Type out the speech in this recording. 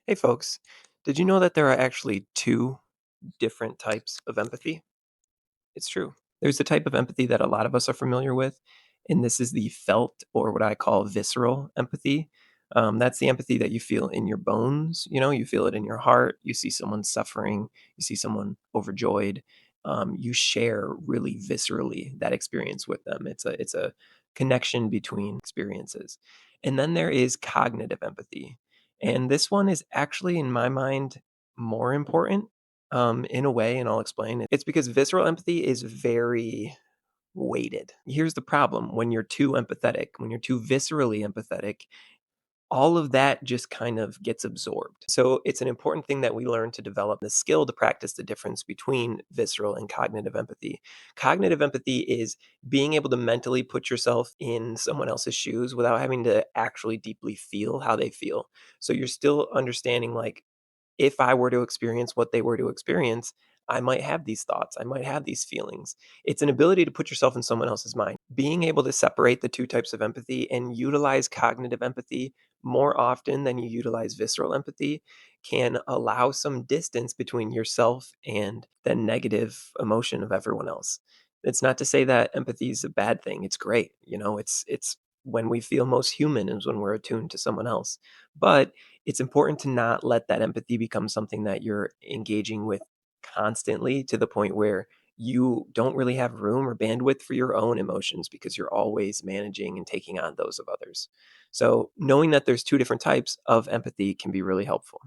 Hey, folks. Did you know that there are actually two different types of empathy? It's true. There's the type of empathy that a lot of us are familiar with, and this is the felt or what I call visceral empathy. That's the empathy that you feel in your bones. You feel it in your heart. You see someone suffering, you see someone overjoyed. You share really viscerally that experience with them. It's a connection between experiences. And then there is cognitive empathy. And this one is actually, in my mind, more important in a way, and I'll explain. It's because visceral empathy is very weighted. Here's the problem: when you're too empathetic, when you're too viscerally empathetic, all of that just kind of gets absorbed. So it's an important thing that we learn to develop the skill to practice the difference between visceral and cognitive empathy. Cognitive empathy is being able to mentally put yourself in someone else's shoes without having to actually deeply feel how they feel. So you're still understanding, like, if I were to experience what they were to experience, I might have these thoughts. I might have these feelings. It's an ability to put yourself in someone else's mind. Being able to separate the two types of empathy and utilize cognitive empathy more often than you utilize visceral empathy can allow some distance between yourself and the negative emotion of everyone else. It's not to say that empathy is a bad thing. It's great. It's when we feel most human is when we're attuned to someone else. But it's important to not let that empathy become something that you're engaging with constantly to the point where you don't really have room or bandwidth for your own emotions because you're always managing and taking on those of others. So, knowing that there's two different types of empathy can be really helpful.